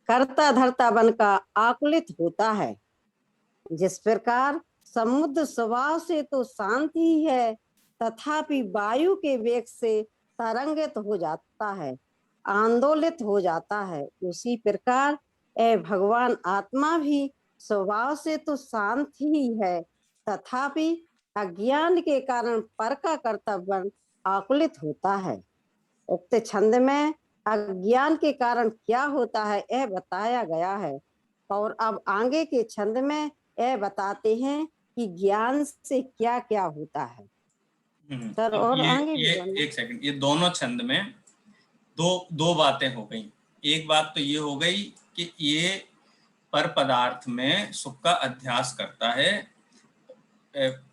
करता धरता बन का आकुलित होता है। जिस प्रकार समुद्र स्वभाव से तो शांत ही है, तथापि वायु के वेग से तरंगित हो जाता है, आंदोलित हो जाता है, उसी प्रकार भगवान आत्मा भी स्वभाव से तो शांत ही है, तथापि अज्ञान के कारण पर का कर्तव्य आकुलित होता है। उक्त छंद में अज्ञान के कारण क्या होता है यह बताया गया है, और अब आगे के छंद में यह बताते हैं कि ज्ञान से क्या क्या होता है। सर अब और ये आगे भी एक सेकंड, ये दोनों छंद में दो बातें हो गई। एक बात तो ये हो गई कि ये पर पदार्थ में सुख का अध्यास करता है,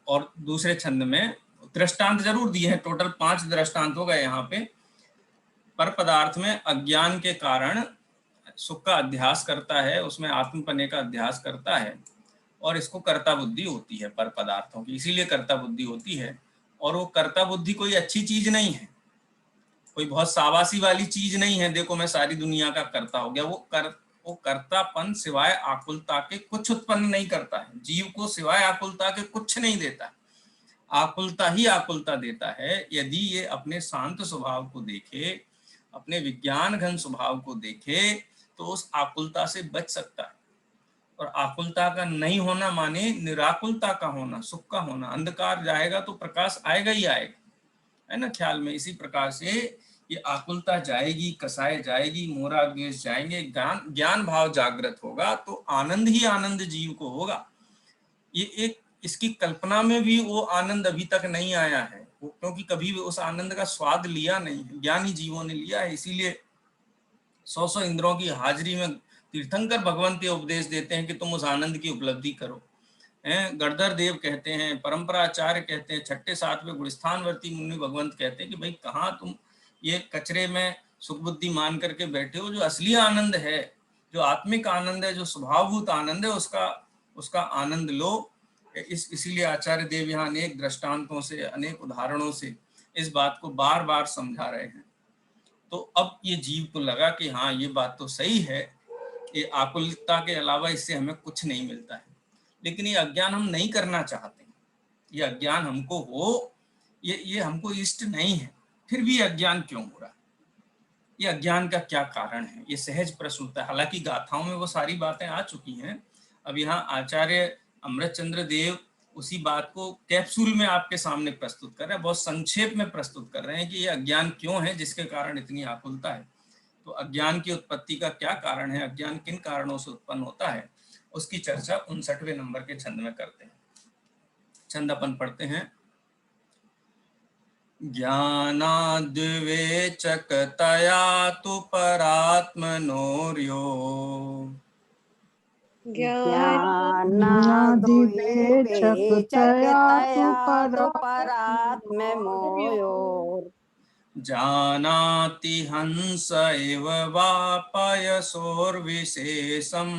और दूसरे छंद में दृष्टांत जरूर दिए हैं, टोटल 5 दृष्टांत हो गए यहाँ पे। पर पदार्थ में अज्ञान के कारण सुख का अध्यास करता है, उसमें आत्मपने का अध्यास करता है, और इसको कर्ता बुद्धि होती है पर पदार्थों की, इसीलिए कर्ता बुद्धि होती है। और वो कर्ता बुद्धि कोई अच्छी चीज नहीं है, कोई बहुत शाबाशी वाली चीज नहीं है, देखो मैं सारी दुनिया का कर्ता हो गया। वो कर्तापन सिवाय आकुलता के कुछ उत्पन्न नहीं करता है, जीव को सिवाय आकुलता के कुछ नहीं देता, आकुलता ही आकुलता देता है। यदि ये अपने शांत स्वभाव को देखे, अपने विज्ञान घन स्वभाव को देखे, तो उस आकुलता से बच सकता है। और आकुलता का नहीं होना माने निराकुलता का होना, सुख का होना। अंधकार जाएगा तो प्रकाश आएगा ही आएगा, है ना ख्याल में। इसी प्रकार से ये आकुलता जाएगी, कसाय जाएगी, मोरा द्वेष जाएंगे, ज्ञान भाव जागृत होगा तो आनंद ही आनंद जीव को होगा। ये एक इसकी कल्पना में भी वो आनंद अभी तक नहीं आया है, क्योंकि कभी भी उस आनंद का स्वाद लिया नहीं है, ज्ञानी जीवों ने लिया है। इसीलिए 100 इंद्रों की हाजिरी में तीर्थंकर भगवंत ये उपदेश देते हैं कि तुम उस आनंद की उपलब्धि करो। गणधर देव कहते हैं, परंपराचार्य कहते हैं, छठे सातवें गुणस्थानवर्ती मुनि भगवंत कहते हैं कि भाई कहाँ तुम ये कचरे में सुख बुद्धि मान करके बैठे हो। जो असली आनंद है, जो आत्मिक आनंद है, जो स्वभावभूत आनंद है, उसका आनंद लो। इसीलिए आचार्य देव यहाँ अनेक दृष्टांतों से, अनेक उदाहरणों से इस बात को बार बार समझा रहे हैं। तो अब ये जीव को लगा कि हाँ ये बात तो सही है, ये आकुलता के अलावा इससे हमें कुछ नहीं मिलता है। लेकिन ये अज्ञान हम नहीं करना चाहते, ये अज्ञान हमको हो, ये हमको इष्ट नहीं है, फिर भी अज्ञान क्यों हो रहा है, ये अज्ञान का क्या कारण है, ये सहज प्रश्न होता है। हालांकि गाथाओं में वो सारी बातें आ चुकी हैं। अब यहाँ आचार्य अमृतचंद्र देव उसी बात को कैप्सूल में आपके सामने प्रस्तुत कर रहे हैं, बहुत संक्षेप में प्रस्तुत कर रहे हैं कि ये अज्ञान क्यों है जिसके कारण इतनी आकुलता है। तो अज्ञान की उत्पत्ति का क्या कारण है, अज्ञान किन कारणों से उत्पन्न होता है, उसकी चर्चा 59वें नंबर के छंद में करते हैं। छंद अपन पढ़ते हैं। ज्ञानाद्विवेचकतया तु परात्मनोर्यो ज्ञानाद्विवेचकतया तु परात्मनोर्यो जानाति हंस एव वा पयसोर्विशेषम्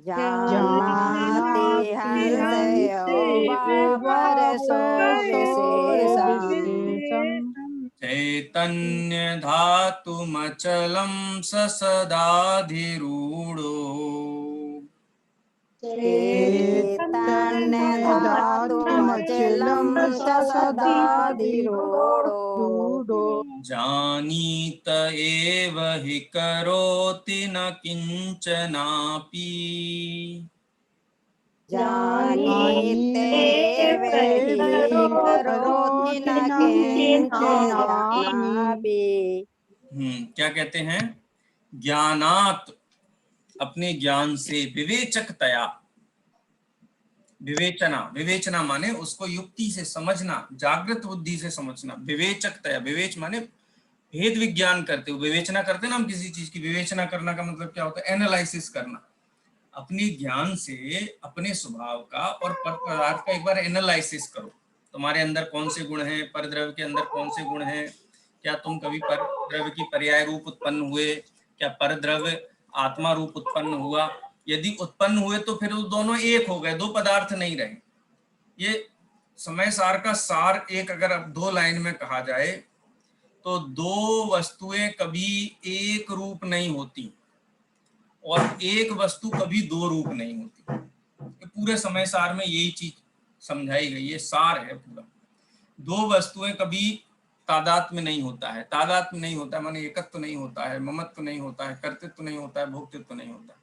जानाति हंस एव वा पयसोर्विशेषम् चैतन्य धातुमचलं ससदाधिरूढो चैतन्य धातुमचलं ससदाधिरूढो जानीत एव हि करोति न किंचनापि जानीतेव हि करोति न किंचनापि। क्या कहते हैं? ज्ञानात, अपने ज्ञान से, विवेचकतया, विवेचना, विवेचना माने उसको युक्ति से समझना, जागृत बुद्धि से समझना। विवेचकतया, विवेच माने भेद विज्ञान करते हो, विवेचना करते ना हम किसी चीज की। विवेचना करना का मतलब क्या होता है? एनालिसिस करना। अपने ज्ञान से अपने स्वभाव का और पदार्थ का एक बार एनालिसिस करो। तुम्हारे अंदर कौन से गुण हैं, परद्रव्य के अंदर कौन से गुण हैं, क्या तुम कभी परद्रव्य की पर्याय रूप उत्पन्न हुए, क्या परद्रव्य आत्मा रूप उत्पन्न हुआ? यदि उत्पन्न हुए तो फिर वो दोनों एक हो गए, दो पदार्थ नहीं रहे। ये समय सार का सार एक अगर अब 2 लाइन में कहा जाए तो दो वस्तुएं कभी एक रूप नहीं होती और एक वस्तु कभी दो रूप नहीं होती। ये पूरे समय सार में यही चीज समझाई गई है, सार है पूरा। दो वस्तुएं कभी तादात्म्य नहीं होता है, तादात्म्य नहीं होता है माने एकत्व नहीं होता है, ममत्व नहीं होता है, कर्तृत्व नहीं होता है, भोक्तृत्व नहीं होता है।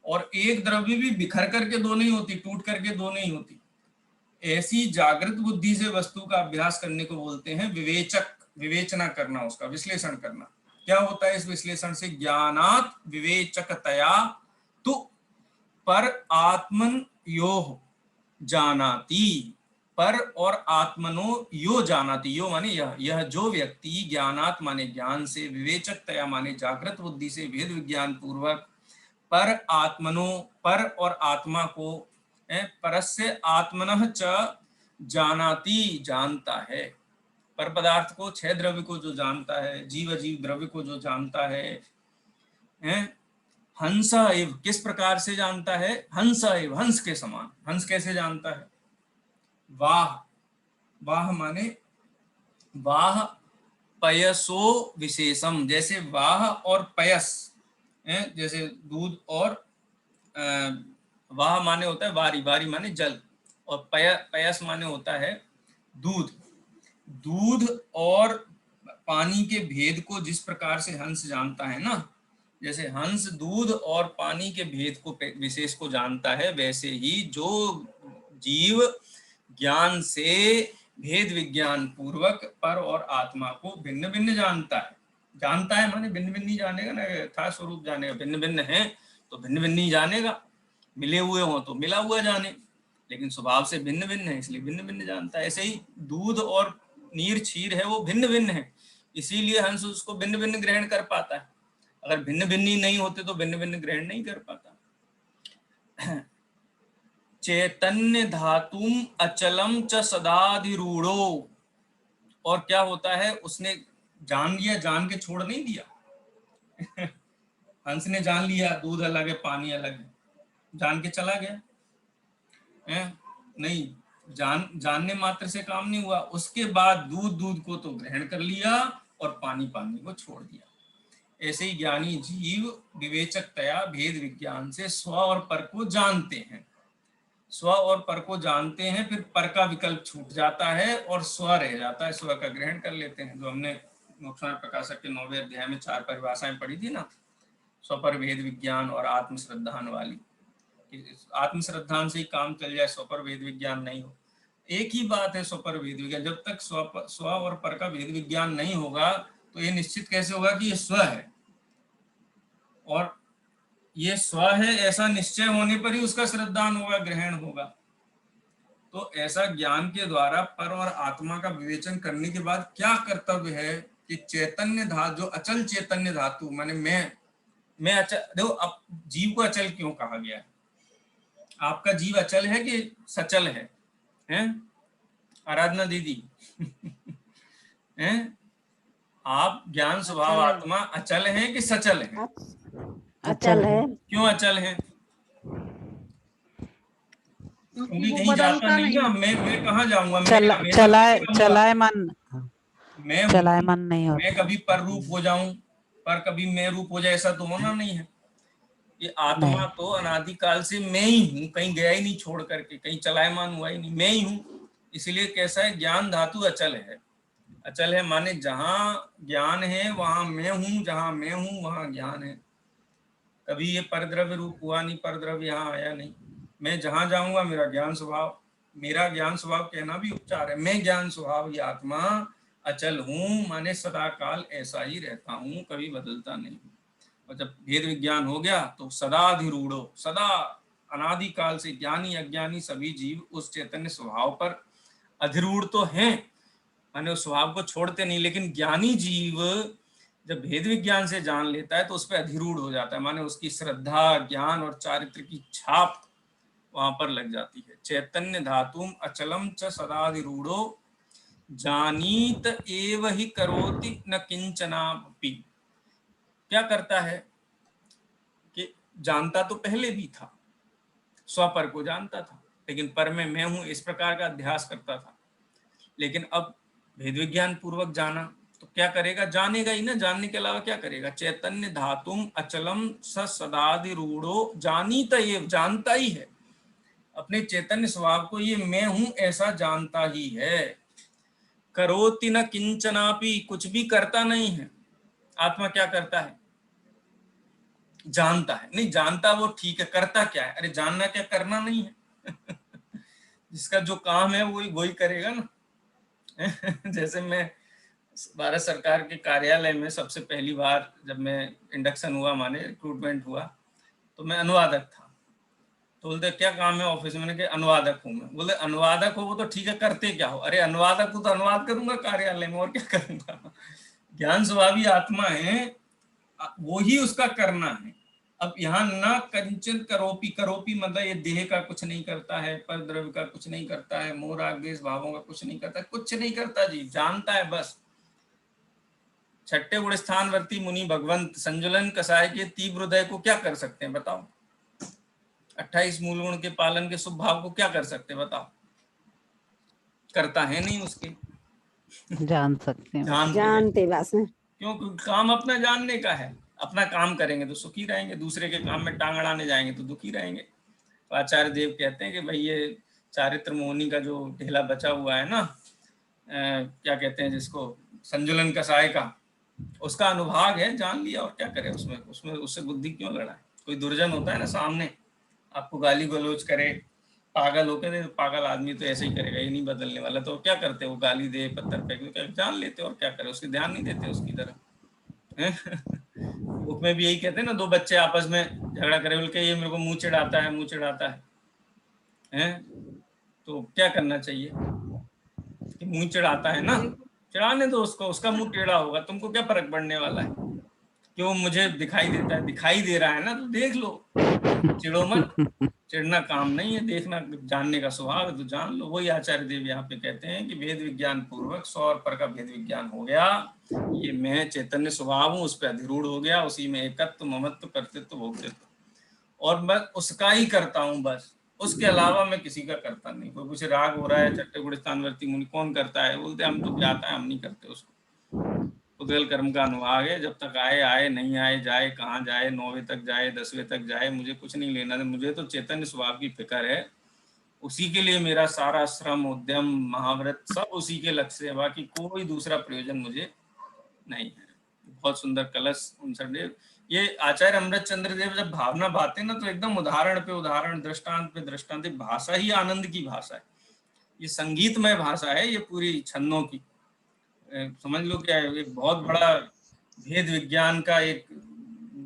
और एक द्रव्य भी बिखर करके दो नहीं होती, टूट करके दो नहीं होती। ऐसी जागृत बुद्धि से वस्तु का अभ्यास करने को बोलते हैं विवेचक, विवेचना करना, उसका विश्लेषण करना। क्या होता है इस विश्लेषण से? ज्ञानात विवेचकतया तु पर आत्मन यो जानाति, पर और आत्मनो यो जानाति, यो माने यह जो व्यक्ति ज्ञानात माने ज्ञान से, विवेचकतया माने जागृत बुद्धि से भेद विज्ञान पूर्वक, पर आत्मनो पर और आत्मा को, परस्य आत्मनः च जानाति जानता है। पर पदार्थ को, छह द्रव्य को जो जानता है, जीव अजीव द्रव्य को जो जानता है, हंस एव, किस प्रकार से जानता है? हंस एव, हंस के समान। हंस कैसे जानता है? वाह, वाह माने वाह पयसो विशेषम, जैसे वाह और पयस, जैसे दूध और वाह माने होता है वारी, वारी माने जल, और पयस माने होता है दूध। दूध और पानी के भेद को जिस प्रकार से हंस जानता है ना, जैसे हंस दूध और पानी के भेद को, विशेष को जानता है, वैसे ही जो जीव ज्ञान से भेद विज्ञान पूर्वक पर और आत्मा को भिन्न भिन्न जानता है। जानता है माने भिन्न भिन्न ही जानेगा ना, यथा स्वरूप जानेगा। भिन्न भिन्न है तो भिन्न भिन्न ही जानेगा, मिले हुए हो तो मिला हुआ जाने, लेकिन स्वभाव से भिन्न भिन्न है इसलिए भिन्न भिन्न जानता है। ऐसे ही दूध और नीर क्षीर है, वो भिन्न भिन्न है, इसीलिए हंस उसको भिन्न भिन्न ग्रहण कर पाता है। अगर भिन्न भिन्न ही नहीं होते तो भिन्न भिन्न ग्रहण नहीं कर पाता। चैतन्य धातुम अचलम च सदाधिरूढ़ो, और क्या होता है, उसने जान लिया, जान के छोड़ नहीं दिया। हंस ने जान लिया दूध अलग है पानी अलग है, जान के चला गया है? नहीं, जानने मात्र से काम नहीं हुआ, उसके बाद दूध को तो ग्रहण कर लिया और पानी को छोड़ दिया। ऐसे ही ज्ञानी जीव विवेचकतया भेद विज्ञान से स्व और पर को जानते हैं। स्व और पर को जानते हैं, फिर पर का विकल्प छूट जाता है और स्व रह जाता है, स्व का ग्रहण कर लेते हैं। जो हमने मोक्षार्थ प्रकाशक के 9वें अध्याय में 4 परिभाषाएं पढ़ी थी ना, स्वपर भेद विज्ञान और आत्मश्रद्धान वाली, आत्मश्रद्धान से ही काम चल जाए, स्वपर भेद विज्ञान नहीं हो। एक ही बात है स्वपर भेद विज्ञान, जब तक स्व और पर का भेद विज्ञान नहीं होगा तो ये निश्चित कैसे होगा कि ये स्व है और ये स्व है, ऐसा निश्चय होने पर ही उसका श्रद्धान होगा, ग्रहण होगा। तो ऐसा ज्ञान के द्वारा पर और आत्मा का विवेचन करने के बाद क्या कर्तव्य है कि चैतन्य धातु, जो अचल चैतन्य धातु माने मैं अचल, देखो अब जीव को अचल क्यों कहा गया है? आपका जीव अचल है कि सचल है? आराधना दीदी? हैं? आप ज्ञान स्वभाव आत्मा अचल है कि सचल है? अचल है। क्यों अचल है? क्योंकि कहीं जाता नहीं ना। मैं कहाँ जाऊंगा? चलायमान नहीं होता। मैं कभी पर रूप हो जाऊं, पर कभी मैं रूप हो जाए, ऐसा तो होना नहीं है। ये आत्मा तो अनादिकाल से मैं ही हूँ, कहीं गया ही नहीं छोड़ करके, कहीं चलायमान हुआ ही नहीं, मैं ही हूँ। इसलिए कैसा है, ज्ञान धातु अचल है। अचल है माने जहां ज्ञान है वहां मैं हूं, जहां मैं हूं वहां ज्ञान है। कभी ये परद्रव्य रूप हुआ नहीं, परद्रव्य यहाँ आया नहीं। मैं जहां जाऊंगा मेरा ज्ञान स्वभाव, मेरा ज्ञान स्वभाव कहना भी उपचार है। मैं ज्ञान स्वभाव ये आत्मा अचल हूं, माने सदा काल ऐसा ही रहता हूं, कभी बदलता नहीं। और जब भेद विज्ञान हो गया तो सदाधिरूढ़ो, सदा अनादिकाल से ज्ञानी अज्ञानी सभी जीव उस चैतन्य स्वभाव पर अधिरूढ़ तो हैं, माने उस स्वभाव को छोड़ते नहीं, लेकिन ज्ञानी जीव जब भेद विज्ञान से जान लेता है तो उस पर अधिरूढ़ हो जाता है, माने उसकी श्रद्धा ज्ञान और चारित्र की छाप वहां पर लग जाती है। चैतन्य धातुम अचलम च सदाधिरूढ़ो जानीत एव ही करोति न किंचनापि। क्या करता है कि जानता तो पहले भी था, स्वपर को जानता था, लेकिन पर में मैं हूं इस प्रकार का अध्यास करता था। लेकिन अब भेद विज्ञान पूर्वक जाना तो क्या करेगा, जानेगा ही ना, जानने के अलावा क्या करेगा। चैतन्य धातुम अचलम स सदादि रूढ़ो जानीत, ये जानता ही है अपने चैतन्य स्वभाव को, ये मैं हूं ऐसा जानता ही है। करोति न किंचनापि, कुछ भी करता नहीं है। आत्मा क्या करता है, जानता है। नहीं जानता वो ठीक है, करता क्या है, अरे जानना क्या करना नहीं है। जिसका जो काम है वही करेगा ना। जैसे मैं भारत सरकार के कार्यालय में सबसे पहली बार जब मैं इंडक्शन हुआ, माने रिक्रूटमेंट हुआ, तो मैं अनुवादक था। तो बोलते क्या काम है ऑफिस में, मैंने कहा अनुवादक हूँ मैं। बोले अनुवादक हो, वो तो ठीक है, करते क्या हो, अरे अनुवादक हूँ तो अनुवाद करूंगा कार्यालय में, और क्या करूंगा। ज्ञान स्वभावी आत्मा है, वो ही उसका करना है। अब यहाँ न कंचन करोपी, करोपी मतलब ये देह का कुछ नहीं करता है, पर द्रव्य का कुछ नहीं करता है, मोह राग द्वेष भावों का कुछ नहीं करता, कुछ नहीं करता जी, जानता है बस। छठे गुण स्थानवर्ती मुनि भगवंत संजुलन कसाय के तीव्र हृदय को क्या कर सकते हैं बताओ। 28 मूल गुण के पालन के शुभ भाव को क्या कर सकते हैं बताओ। करता है नहीं उसके, जान सकते हैं, जानते बस। क्योंकि काम अपना जानने का है। अपना काम करेंगे तो सुखी रहेंगे, दूसरे के काम में टांग अड़ाने जाएंगे तो दुखी रहेंगे। तो आचार्य देव कहते हैं कि भाई ये चारित्र मोहनी का जो ढेला बचा हुआ है ना, क्या कहते हैं जिसको, संजुलन कसाय का, उसका अनुभाग है, जान लिया और क्या करे। उसमें उससे बुद्धि क्यों लड़ाए। कोई दुर्जन होता है ना सामने, आपको गाली गलौज करे, पागल होकर, पागल आदमी तो ऐसे ही करेगा, ये नहीं बदलने वाला, तो क्या करते वो गाली दे, पत्थर फेंक दे, जान लेते और क्या करे, उसकी ध्यान नहीं देते उसकी तरफ। बुक में भी यही कहते हैं ना, दो बच्चे आपस में झगड़ा करे, बोल के ये मेरे को मुंह चिढ़ाता है, मुंह चिढ़ाता है, तो क्या करना चाहिए कि मुंह चिढ़ाता है ना, चिढ़ाने दो उसको, उसका मुंह टेढ़ा होगा, तुमको क्या फर्क पड़ने वाला है। क्यों, मुझे दिखाई देता है, दिखाई दे रहा है ना, तो देख लो, चिढ़ो मत। चिढ़ना काम नहीं है, देखना जानने का स्वभाव है, तो जान लो। वही आचार्य देव यहाँ पे कहते हैं कि भेद विज्ञान पूर्वक स्व और पर का भेद विज्ञान हो गया। ये मैं चैतन्य स्वभाव हूँ, उस पर अधिरूढ़ हो गया, उसी में एकत्व, ममत्व, कर्तृत्व, भोक्तृत्व, और मैं उसका ही करता हूँ बस। उसके अलावा मैं किसी का करता नहीं। कोई पूछे राग हो रहा है, छठे गुण स्थानवर्ती मुनि कौन करता है, बोलते हम तो ज्ञाता है, हम नहीं करते उसको। उद्गल कर्म का अनुभाग है, जब तक आए आए, नहीं आए जाए, कहाँ जाए, 9वें तक जाए, 10वें तक जाए, मुझे कुछ नहीं लेना। मुझे तो चैतन्य स्वभाव की फिक्र है, उसी के लिए मेरा सारा श्रम, उद्यम, महाव्रत सब उसी के लक्ष्य है, बाकी कोई दूसरा प्रयोजन मुझे नहीं है। बहुत सुंदर कलश 59। ये आचार्य अमृत चंद्र देव जब भावना बातें ना, तो एकदम उदाहरण पे उदाहरण, दृष्टांत पे दृष्टांत, भाषा ही आनंद की भाषा है, ये संगीतमय भाषा है, ये पूरी छन्नों की। समझ लो क्या है, एक बहुत बड़ा भेद विज्ञान का एक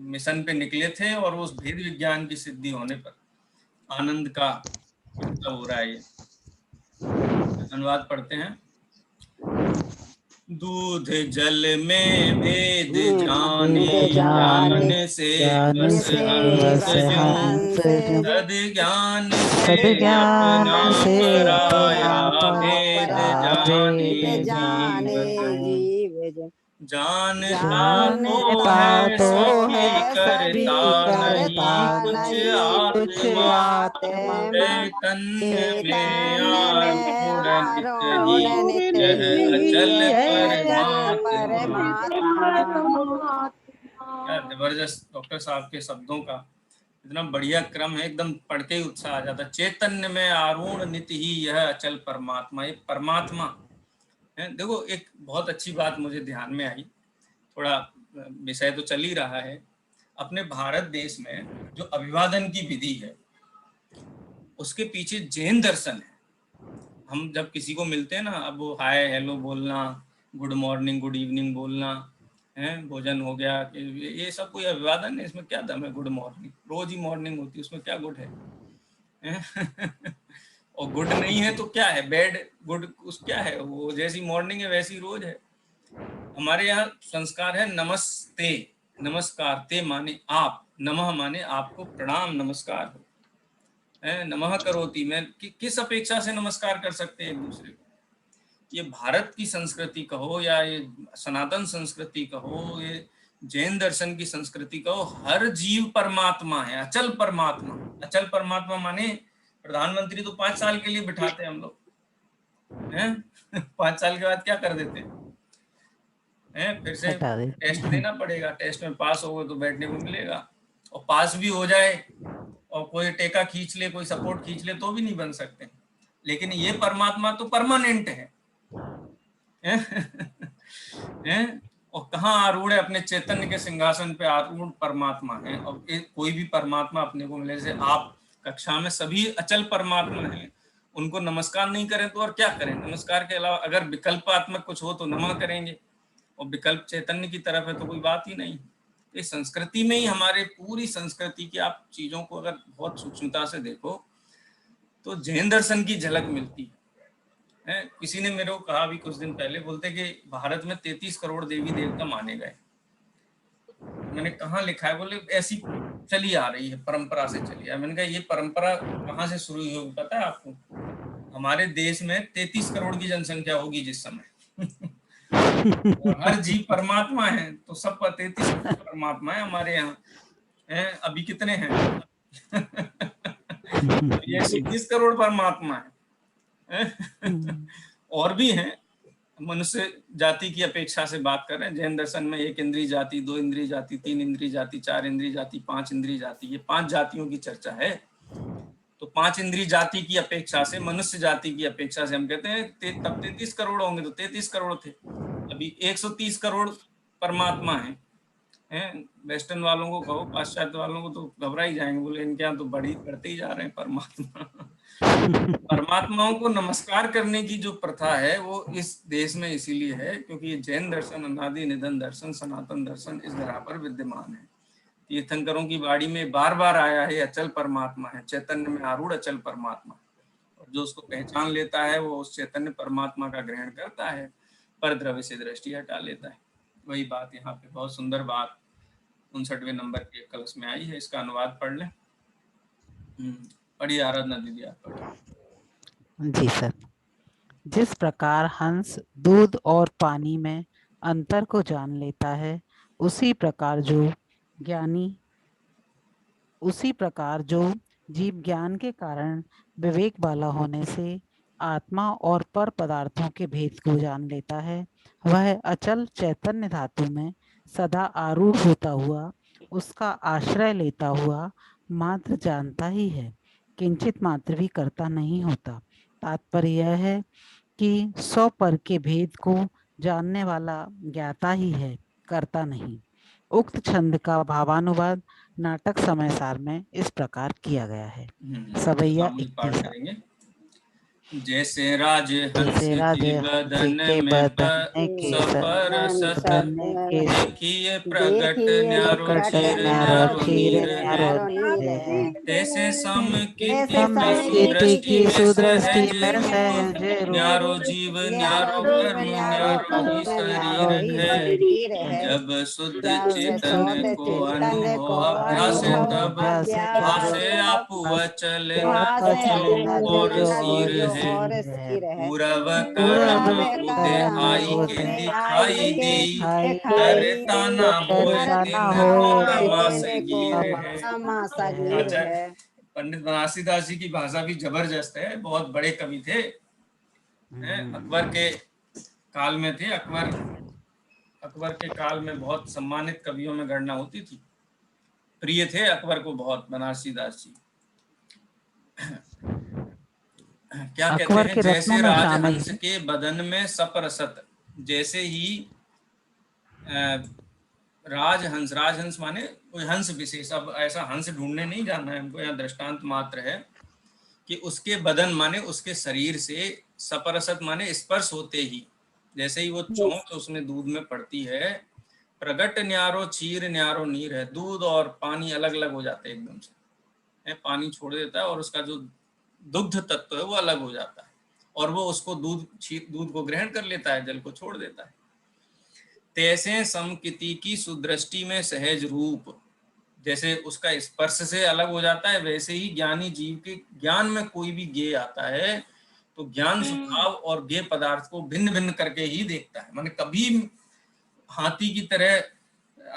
मिशन पे निकले थे, और उस भेद विज्ञान की सिद्धि होने पर आनंद का मतलब हो रहा है। ये अनुवाद पढ़ते हैं। दूध जल में भेद जाने, जाने से बस हंस जो, सद ज्ञान से पराया भेद जाने जीव। जानता तो है सभी करता नहीं कुछ आत्मा, चैतन्य में आरूढ़ नित ही अचल परमात्मा। क्या जबरदस्त डॉक्टर साहब के शब्दों का इतना बढ़िया क्रम है, एकदम पढ़ के ही उत्साह आ जाता है। चैतन्य में आरूढ़ नित ही यह अचल परमात्मा, ये परमात्मा है। देखो एक बहुत अच्छी बात मुझे ध्यान में आई, थोड़ा विषय तो चल ही रहा है। अपने भारत देश में जो अभिवादन की विधि है, उसके पीछे जैन दर्शन है। हम जब किसी को मिलते हैं ना, अब वो हाय हेलो बोलना, गुड मॉर्निंग गुड इवनिंग बोलना है, भोजन हो गया, ये सब कोई अभिवादन है, इसमें क्या दम है। गुड मॉर्निंग रोज ही मॉर्निंग होती है, उसमें क्या गुड है। और गुड नहीं है तो क्या है, बैड गुड उस क्या है, वो जैसी मॉर्निंग है वैसी रोज है। हमारे यहाँ संस्कार है नमस्ते, नमस्कार, ते माने आप, नमः माने आपको प्रणाम नमस्कार हो, नमः करोति में किस अपेक्षा से नमस्कार कर सकते हैं एक दूसरे को। ये भारत की संस्कृति कहो या ये सनातन संस्कृति कहो, ये जैन दर्शन की संस्कृति कहो, हर जीव परमात्मा है, अचल परमात्मा। अचल परमात्मा माने प्रधानमंत्री तो 5 साल के लिए बिठाते हैं हम लोग हैं। 5 साल के बाद क्या कर देते हैं, फिर से हटा देते टेस्ट हैं। देना पड़ेगा, टेस्ट में पास होगे तो बैठने को मिलेगा, और पास भी हो जाए और कोई टेका खींच ले, कोई सपोर्ट खींच ले तो भी नहीं बन सकते। लेकिन ये परमात्मा तो परमानेंट है, हैं? और कहाँ आरूढ़ है, अपने चैतन्य के सिंहासन पे आरूढ़ परमात्मा है। और कोई भी परमात्मा अपने को मिले, जैसे आप कक्षा में सभी अचल परमात्मा हैं, उनको नमस्कार नहीं करें तो और क्या करें? नमस्कार के अलावा अगर विकल्पात्मक कुछ हो तो नमः करेंगे, और विकल्प चैतन्य की तरफ है तो कोई बात ही नहीं। इस संस्कृति में ही, हमारे पूरी संस्कृति की आप चीजों को अगर बहुत सूक्ष्मता से देखो तो जैन दर्शन की झलक मिलती है। किसी ने मेरे को कहा भी कुछ दिन पहले, बोलते कि भारत में 33 करोड़ देवी देवता माने गए। मैंने कहाँ लिखा है? बोले ऐसी चली आ रही है, परंपरा से चली आ। मैंने कहा ये परंपरा कहाँ से शुरू हुई होगी पता है आपको? हमारे देश में 33 करोड़ की जनसंख्या होगी जिस समय और हर जीव परमात्मा है, तो सब 33 करोड़ परमात्मा है हमारे यहाँ है। अभी कितने हैं? ये 130 करोड़ परमात्मा है। और भी हैं, मनुष्य जाति की अपेक्षा से बात कर रहे हैं। जैन दर्शन में 1 इंद्रिय जाति, 2 इंद्रिय जाति, 3 इंद्रिय जाति, 4 इंद्रिय जाति, 5 इंद्रिय जाति, ये 5 जातियों की चर्चा है। तो 5 इंद्रिय जाति की अपेक्षा से, मनुष्य जाति की अपेक्षा से हम कहते हैं तब 33 करोड़ होंगे, तो 33 करोड़ थे। अभी 130 करोड़ परमात्मा है। वेस्टर्न वालों को कहो, पाश्चात्य वालों को तो घबरा ही जाएंगे, बोले इनके यहाँ तो बढ़ते ही जा रहे हैं परमात्मा। परमात्माओं को नमस्कार करने की जो प्रथा है वो इस देश में इसीलिए है क्योंकि ये जैन दर्शन, अनादि निधन दर्शन, सनातन दर्शन इस धरा पर विद्यमान है। तीर्थंकरों की बाड़ी में बार बार आया है, अचल परमात्मा है, चैतन्य में आरूढ़ अचल परमात्मा। और जो उसको पहचान लेता है वो उस चैतन्य परमात्मा का ग्रहण करता है, पर द्रव्य से दृष्टि हटा लेता है। वही बात यहाँ पे बहुत सुंदर बात 59वें नंबर के कलश में आई है। इसका अनुवाद पढ़ लें। पढ़िए आराधना दीदी, आप पढ़िए। जी सर। जिस प्रकार हंस दूध और पानी में अंतर को जान लेता है, उसी प्रकार जो जीव ज्ञान के कारण विवेक वाला होने से आत्मा और पर पदार्थों के भेद को जान लेता है, वह अचल चैतन्य धातु में सदा आरूढ़ होता हुआ, उसका आश्रय लेता हुआ मात्र जानता ही है, किंचित मात्र भी करता नहीं होता। तात्पर्य यह है कि 100 पर के भेद को जानने वाला ज्ञाता ही है, करता नहीं। उक्त छंद का भावानुवाद नाटक समय सार में इस प्रकार किया गया है। सवैया सामूहिक पाठ 21। करेंगे। जैसे राज हंस के बदन में सपरसत देखिए प्रगट न्यारो चीर न्यारो नीर है। तैसे समकीर्ति की सुदृष्टि में सहज न्यारो जीव न्यारो कर्म न्यारो ही शरीर है। जब शुद्ध चेतन को अनुभव अभ्यास तब भाषे आपु अचल और स्थिर है। पूरव करम को देहाई के दिखाई दी करता ना होए तिनको रमा से गिर है। पंडित बनारसी दास जी की भाषा भी जबरदस्त है, बहुत बड़े कवि थे। अकबर के काल में थे। अकबर के काल में बहुत सम्मानित कवियों में गणना होती थी। प्रिय थे अकबर को बहुत बनारसी दास जी। क्या कहते हैं? जैसे राजहंस के बदन में सपरसत, जैसे ही राजहंस माने कोई हंस विशेष। अब ऐसा हंस ढूंढने नहीं जाना है हमको, यहाँ दृष्टांत मात्र है कि उसके बदन माने उसके शरीर से सपरसत माने स्पर्श होते ही, जैसे ही वो चोंच उसमें दूध में पड़ती है, प्रगट न्यारो चीर न्यारो नीर है। दूध और पानी अलग अलग हो जाते हैं एकदम से, पानी छोड़ देता है और उसका जो दुग्ध तत्व है वो अलग हो जाता है, और वो उसको दूध को ग्रहण कर लेता है, जल को छोड़ देता है। तैसे समकिति की सुदृष्टि में सहज रूप, जैसे उसका स्पर्श से अलग हो जाता है, वैसे ही ज्ञानी जीव के ज्ञान में कोई भी ज्ञेय आता है तो ज्ञान स्वभाव और ज्ञेय पदार्थ को भिन्न भिन्न करके ही देखता है। माने कभी हाथी की तरह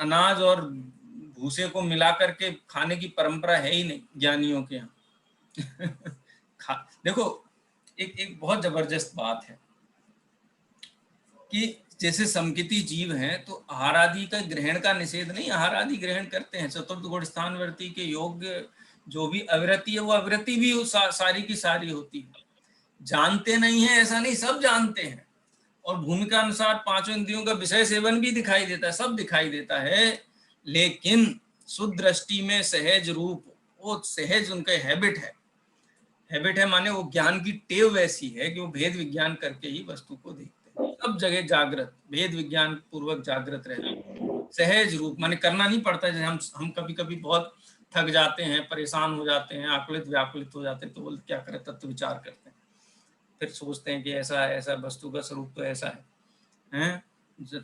अनाज और भूसे को मिला करके खाने की परंपरा है ही नहीं ज्ञानियों के यहाँ। देखो एक बहुत जबरदस्त बात है कि जैसे समकिति जीव हैं तो आहार आदि का ग्रहण का निषेध नहीं, आहार आदि ग्रहण करते हैं। चतुर्थ गुण स्थानवर्ती के योग्य जो भी अविरति है वो अविरति भी सारी की सारी होती है। जानते नहीं है ऐसा नहीं, सब जानते हैं। और भूमिका अनुसार पांचों इंद्रियों का विषय सेवन भी दिखाई देता है, सब दिखाई देता है, लेकिन शुद्ध दृष्टि में सहज रूप, वो सहज उनका हैबिट है। हैबिट है माने वो ज्ञान की टेव वैसी है कि वो भेद विज्ञान करके ही वस्तु को देखते हैं, सब जगह जागृत, भेद विज्ञान पूर्वक जागृत रहते हैं। सहज रूप माने करना नहीं पड़ता। जैसे हम कभी कभी बहुत थक जाते हैं, परेशान हो जाते हैं, आकुलित व्याकुलित हो जाते हैं, तो बोलते क्या करें, तत्व विचार करते हैं, फिर सोचते हैं कि ऐसा ऐसा वस्तु का स्वरूप तो ऐसा है।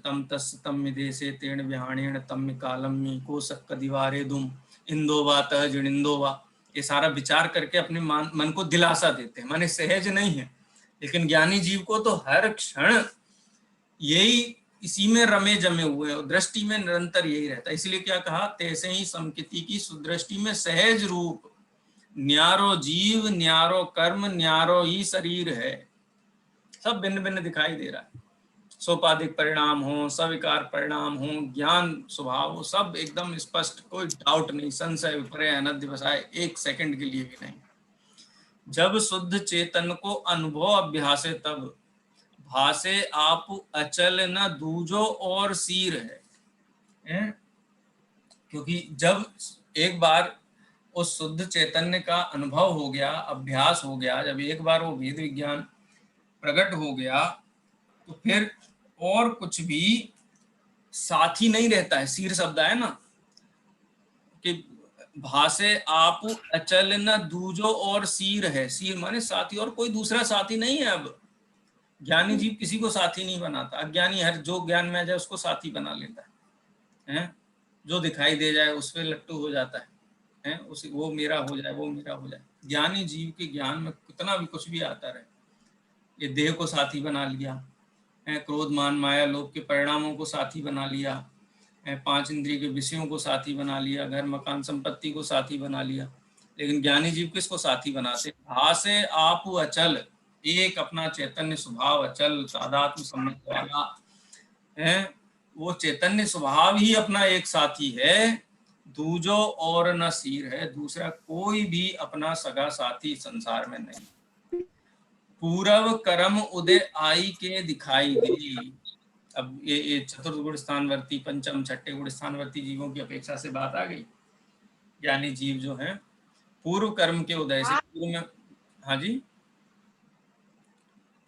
तम तस् तम विदेशे तेण विहाणेण तम कालम को सक्क दीवारे दुम इंदो वा तह जिणिंदो वा, ये सारा विचार करके अपने मन को दिलासा देते हैं। माने सहज नहीं है, लेकिन ज्ञानी जीव को तो हर क्षण यही इसी में रमे जमे हुए हैं, दृष्टि में निरंतर यही रहता है। इसलिए क्या कहा, तैसे ही समकिति की सुदृष्टि में सहज रूप न्यारो जीव, न्यारो कर्म, न्यारो ही शरीर है, सब भिन्न भिन्न दिखाई दे रहा है। सोपाधिक परिणाम हो, सविकार परिणाम हो, ज्ञान स्वभाव हो, सब एकदम स्पष्ट, कोई डाउट नहीं, संशय विपर्य अनध्यवसाय एक सेकंड के लिए भी नहीं। जब शुद्ध चेतन को अनुभव अभ्यासे तब भासे आप अचल न दूजो और सीर है। क्योंकि जब एक बार उस शुद्ध चैतन्य का अनुभव हो गया, अभ्यास हो गया, जब एक बार वो वेद विज्ञान प्रकट हो गया, तो फिर और कुछ भी साथी नहीं रहता है। सीर शब्द है ना कि भासे आप अचल न दूजो और सीर है, सीर माने साथी, और कोई दूसरा साथी नहीं है। अब ज्ञानी जीव किसी को साथी नहीं बनाता, अज्ञानी हर जो ज्ञान में आ जाए उसको साथी बना लेता है। जो दिखाई दे जाए उस पर लट्टू हो जाता है, उस वो मेरा हो जाए, वो मेरा हो जाए। ज्ञानी जीव के ज्ञान में कितना भी कुछ भी आता रहे, ये देह को साथी बना लिया है, क्रोध मान माया लोभ के परिणामों को साथी बना लिया है, पांच इंद्रिय के विषयों को साथी बना लिया, घर मकान संपत्ति को साथी बना लिया। लेकिन ज्ञानी जीव किसको साथी बनाते, भासे आप अचल, एक अपना चैतन्य स्वभाव अचल तादात्म्य सम्मत वाला है, वो चैतन्य स्वभाव ही अपना एक साथी है, दूजो और न सीर है, दूसरा कोई भी अपना सगा साथी संसार में नहीं। पूरव कर्म उदय आई के दिखाई दे। अब ये चतुर्थ गुण स्थानवर्ती, पंचम छठे गुण स्थानवर्ती जीवों की अपेक्षा से बात आ गई। ज्ञानी जीव जो है पूर्व कर्म के उदय से, पूर्व में, हाँ जी,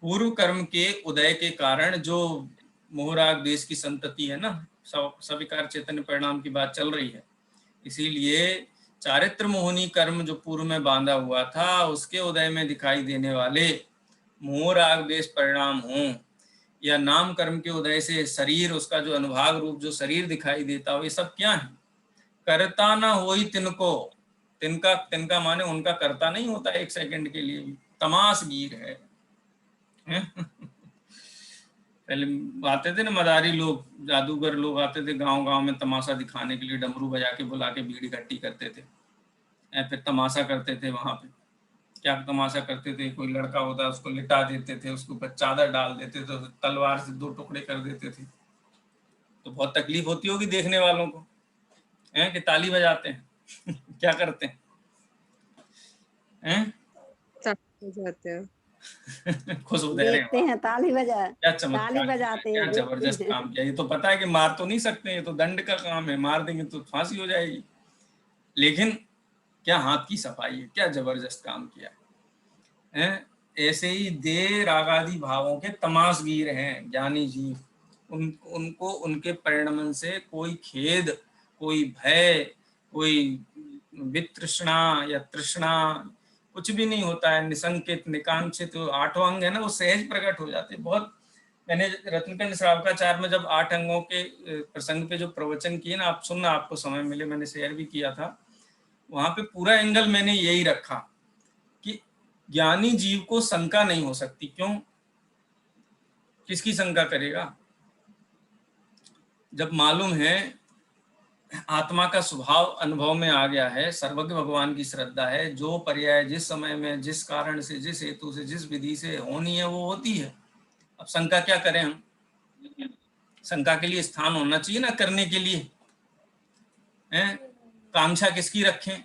पूर्व कर्म के उदय के कारण जो मोहराग देश की संतति है ना, सविकार चैतन्य परिणाम की बात चल रही है, इसीलिए चारित्र मोहनी कर्म जो पूर्व में बांधा हुआ था, उसके उदय में दिखाई देने वाले मोहराग देश परिणाम हो, या नाम कर्म के उदय से शरीर, उसका जो अनुभाग रूप जो शरीर दिखाई देता हो, ये सब क्या है, करता ना हो ही तिनको, तिनका माने उनका करता नहीं होता एक सेकंड के लिए भी, तमाशगीर है। पहले आते थे ना मदारी लोग, जादूगर लोग आते थे गांव गांव में तमाशा दिखाने के लिए, डमरू बजा के बुला के भीड़ इकट्ठी करते थे, फिर तमाशा करते थे। वहां पे क्या तमाशा करते थे, कोई लड़का होता है उसको लिटा देते थे, उसके ऊपर चादर डाल देते थे, तलवार से 2 टुकड़े कर देते थे। तो बहुत तकलीफ होती होगी देखने वालों को, कि ताली बजाते हैं क्या करते हैं, जाते हैं खुश हो देखते हैं, ताली क्या चमत्कार, ताली बजाते हैं, क्या जबरदस्त काम किया। ये तो पता है कि मार तो नहीं सकते, ये तो दंड का काम है, मार देंगे तो फांसी हो जाएगी, लेकिन क्या हाथ की सफाई है, क्या जबरदस्त काम किया है। ऐसे ही दे रागादि भावों के तमाशगीर हैं ज्ञानी जीव, उनको उनके परिणमन से कोई खेद, कोई भय, कोई वितृष्णा या तृष्णा कुछ भी नहीं होता है। निसंकित निकांक्षित 8 अंग है ना, वो सहज प्रकट हो जाते हैं। बहुत मैंने रत्नकंड श्रावकाचार्य में जब 8 अंगों के प्रसंग पे जो प्रवचन किए ना, आप सुनना, आपको समय मिले, मैंने शेयर भी किया था, वहां पे पूरा एंगल मैंने यही रखा कि ज्ञानी जीव को शंका नहीं हो सकती। क्यों, किसकी शंका करेगा, जब मालूम है आत्मा का स्वभाव अनुभव में आ गया है, सर्वज्ञ भगवान की श्रद्धा है, जो पर्याय जिस समय में जिस कारण से जिस हेतु से जिस विधि से होनी है वो होती है। अब शंका क्या करें हम, शंका के लिए स्थान होना चाहिए ना करने के लिए, हैं? कांक्षा किसकी रखें?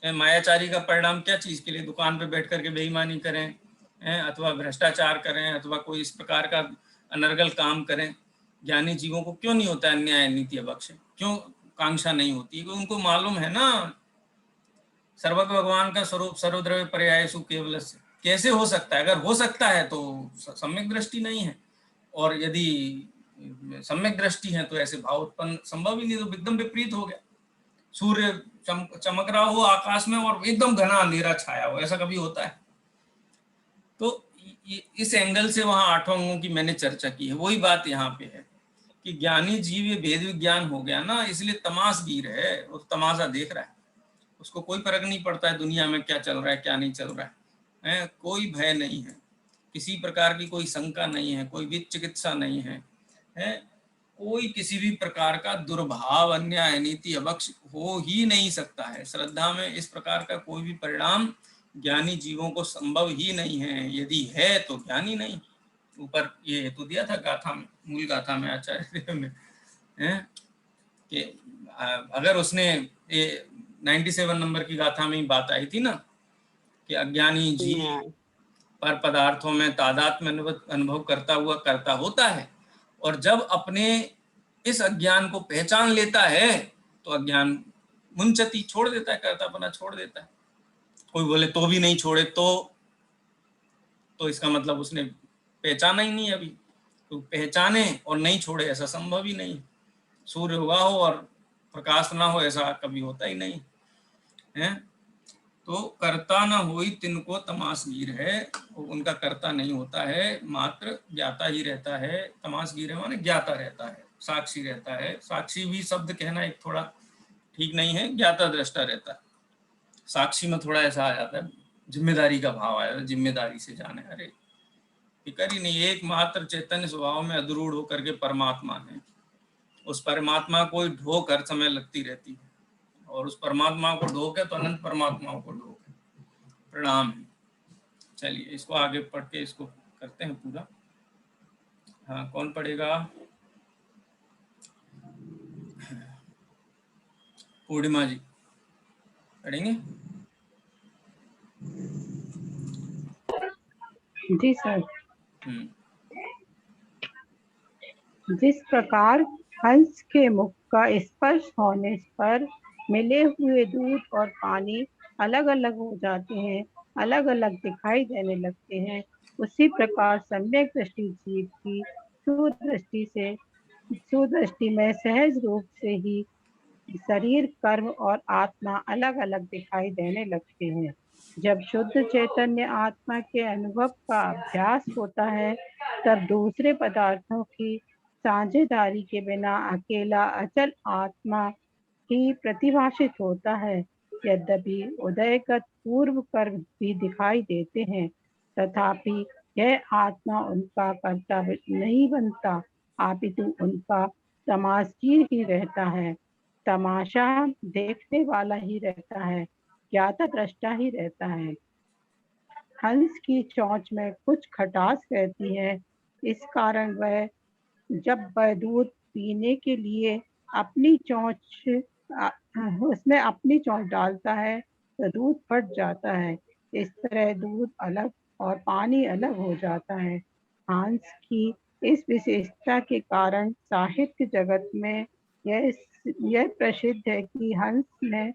मायाचारी का परिणाम क्या चीज के लिए? दुकान पे बैठ करके बेईमानी करें, हैं? अथवा भ्रष्टाचार करें, अथवा कोई इस प्रकार का अनर्गल काम करें। ज्ञानी जीवों को क्यों नहीं होता अन्याय नीति बख्शे? क्यों कांक्षा नहीं होती? क्योंकि उनको मालूम है ना सर्वज्ञ भगवान का स्वरूप सर्वद्रव्य पर्यायसु केवल। कैसे हो सकता है? अगर हो सकता है तो सम्यक दृष्टि नहीं है, और यदि सम्यक दृष्टि है तो ऐसे भाव उत्पन्न संभव ही नहीं, तो एकदम विपरीत हो गया। सूर्य चमक रहा हो आकाश में और एकदम घना अंधेरा छाया हो, ऐसा कभी होता है? तो इस एंगल से वहां आठों अंगों की मैंने चर्चा की है। वही बात यहाँ पे है कि ज्ञानी जीव ये भेद विज्ञान हो गया ना, इसलिए तमाशगीर है, वो तमाशा देख रहा है, उसको कोई फर्क नहीं पड़ता है दुनिया में क्या चल रहा है क्या नहीं चल रहा है, कोई भय नहीं है, किसी प्रकार की कोई शंका नहीं है, कोई भी चिकित्सा नहीं है, कोई किसी भी प्रकार का दुर्भाव अन्याय नीति अवक्ष हो ही नहीं सकता है। श्रद्धा में इस प्रकार का कोई भी परिणाम ज्ञानी जीवों को संभव ही नहीं है। यदि है तो ज्ञानी नहीं। ऊपर ये हेतु दिया था गाथा में, मूल गाथा में आचार्य देव ने, कि अगर उसने ये 97 नंबर की गाथा में ही बात आई थी ना कि अज्ञानी जीव पर पदार्थों में तादात्म्य अनुभव करता हुआ करता होता है, और जब अपने इस अज्ञान को पहचान लेता है तो अज्ञान मुंचती छोड़ देता है, कर्तापना छोड़ देता है। कोई बोले तो भी नहीं छोड़े तो इसका मतलब उसने पहचाना ही नहीं अभी। तो पहचाने और नहीं छोड़े ऐसा संभव ही नहीं। सूर्य हुआ हो और प्रकाश ना हो ऐसा कभी होता ही नहीं है। तो कर्ता न होई तिनको तमाशगीर है, उनका कर्ता नहीं होता है, मात्र ज्ञाता ही रहता है। तमाशगीर है माने ज्ञाता रहता है, साक्षी रहता है। साक्षी भी शब्द कहना एक थोड़ा ठीक नहीं है, ज्ञाता दृष्टा रहता है। साक्षी में थोड़ा ऐसा आ जाता है, जिम्मेदारी का भाव आया, जिम्मेदारी से जाने, अरे फिक्र ही नहीं, एकमात्र चैतन्य स्वभाव में अधरूढ़ होकर के परमात्मा है। उस परमात्मा को ढोक हर समय लगती रहती है, और उस परमात्मा को ढोक है तो अनंत परमात्माओं को ढोक है। प्रणाम है। चलिए इसको आगे पढ़ के इसको करते हैं पूरा। हाँ, कौन पढ़ेगा? पूर्णिमा जी पढ़ेंगे? जी सर। जिस प्रकार हंस के मुख का स्पर्श होने पर मिले हुए दूध और पानी अलग अलग हो जाते हैं, अलग अलग दिखाई देने लगते हैं, उसी प्रकार सम्यक दृष्टि जीव की सुदृष्टि में सहज रूप से ही शरीर, कर्म और आत्मा अलग अलग दिखाई देने लगते हैं। जब शुद्ध चैतन्य आत्मा के अनुभव का अभ्यास होता है, तब दूसरे पदार्थों की साझेदारी के बिना अकेला अचल आत्मा ही प्रतिभाषित होता है। यद्यपि उदयगत पूर्व कर्म भी दिखाई देते हैं, तथापि यह आत्मा उनका कर्ता नहीं बनता, अपितु उनका तमाशगीर ही रहता है, तमाशा देखने वाला ही रहता है, ज्ञाता दृष्टा ही रहता है। हंस की चोंच में कुछ खटास रहती है, इस कारण वह जब वह दूध पीने के लिए अपनी चोंच उसमें अपनी चोंच डालता है तो दूध फट जाता है। इस तरह दूध अलग और पानी अलग हो जाता है। हंस की इस विशेषता के कारण साहित्य जगत में यह प्रसिद्ध है कि हंस में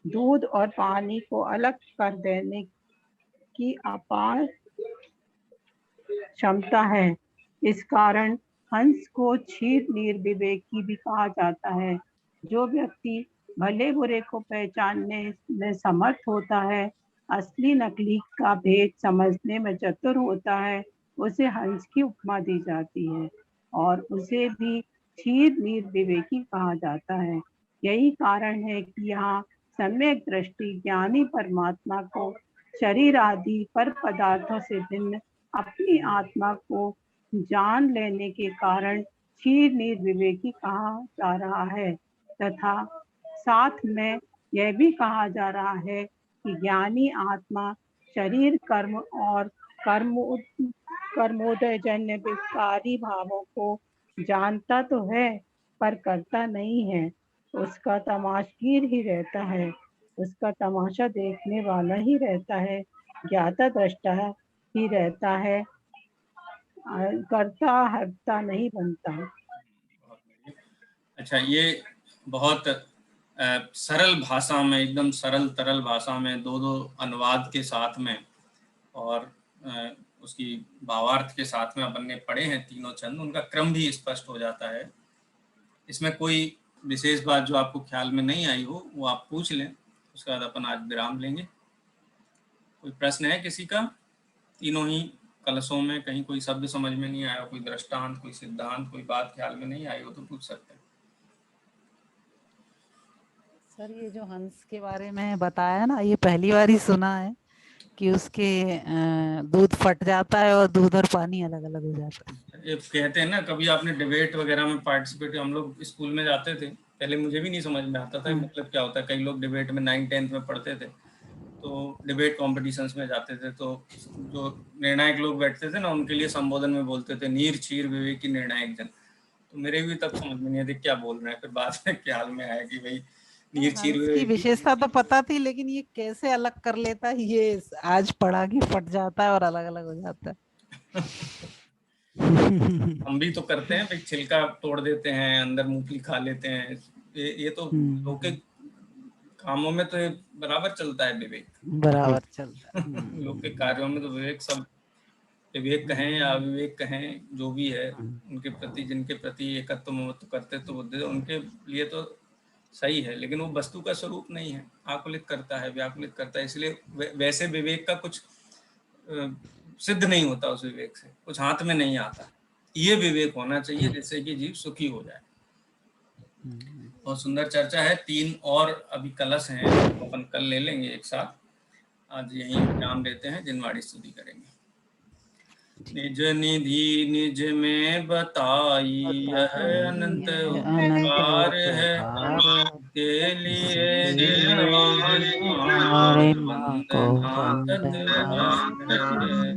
दूध और पानी को अलग कर देने की अपार क्षमता है। इस कारण हंस को क्षीर निर्विवेकी भी कहा जाता है। जो व्यक्ति भले बुरे को पहचानने में समर्थ होता है, असली नकली का भेद समझने में चतुर होता है, उसे हंस की उपमा दी जाती है और उसे भी क्षीर निर्विवेकी कहा जाता है। यही कारण है कि यहाँ सम्यक दृष्टि ज्ञानी परमात्मा को शरीर आदि पर पदार्थों से भिन्न अपनी आत्मा को जान लेने के कारण क्षीर निर्विवेकी कहा जा रहा है, तथा साथ में यह भी कहा जा रहा है कि ज्ञानी आत्मा शरीर, कर्म और कर्मोदय जन्य विकारी भावों को जानता तो है पर करता नहीं है, उसका तमाशगीर ही रहता है, उसका तमाशा देखने वाला ही रहता है, ज्ञाता दृष्टा ही रहता है, करता हरता नहीं बनता। अच्छा, ये बहुत सरल भाषा में, एकदम सरल तरल भाषा में दो अनुवाद के साथ में और उसकी भावार्थ के साथ में अपन ने पढ़े हैं तीनों छंद। उनका क्रम भी स्पष्ट हो जाता है। इसमें कोई विशेष बात जो आपको ख्याल में नहीं आई हो वो आप पूछ लें, उसके बाद अपन आज विराम लेंगे। कोई प्रश्न है किसी का? तीनों ही कलशों में कहीं कोई शब्द समझ में नहीं आया, कोई दृष्टांत, कोई सिद्धांत, कोई बात ख्याल में नहीं आई हो तो पूछ सकते हैं। सर ये जो हंस के बारे में बताया ना, ये पहली बार ही सुना है कि उसके दूध फट जाता है और दूध और पानी अलग अलग हो जाता है। ये कहते हैं ना, कभी आपने डिबेट वगैरह में पार्टिसिपेट, हम लोग स्कूल में जाते थे, पहले मुझे भी नहीं समझ में आता था मतलब क्या होता है। कई लोग डिबेट में 9th-10th में पढ़ते थे, तो डिबेट कॉम्पिटिशन्स में जाते थे, तो जो निर्णायक लोग बैठते थे ना, उनके लिए संबोधन में बोलते थे नीर क्षीर विवेक की निर्णायक जन। तो मेरे भी तब समझ में नहीं आती क्या बोल रहे हैं। फिर बाद में ख्याल में आया कि भाई नीर क्षीर हंस की विवेक विशेषता तो पता थी, लेकिन ये कैसे अलग कर लेता है ये आज पढ़ा कि फट जाता है और अलग अलग हो जाता है। हम भी तो करते हैं भाई, छिलका तोड़ देते हैं, अंदर मूंगफली खा लेते हैं। ये तो लोग के कामों में तो ये बराबर चलता है विवेक, बराबर चलता है। लोग के कार्यों में तो विवेक, सब विवेक कहें या अविवेक कहें, जो भी है उनके प्रति, जिनके प्रति एकत्व ममत्व करते तो बुद्धि, उनके लिए तो सही है, लेकिन वो वस्तु का स्वरूप नहीं है, आकुलित करता है, व्याकुलित करता है। इसलिए वैसे विवेक का कुछ सिद्ध नहीं होता, उस विवेक से कुछ हाथ में नहीं आता। ये विवेक होना चाहिए जिससे कि जीव सुखी हो जाए। बहुत सुंदर चर्चा है। 3 और अभी कलश हैं, अपन कल ले लेंगे एक साथ। आज यहीं विराम देते हैं, जिनवाड़ी स्तुति करेंगे। निज निधि निज में बताई, यह अनंत उपकार है, के लिए जिन्हारे वंदना तत्व है।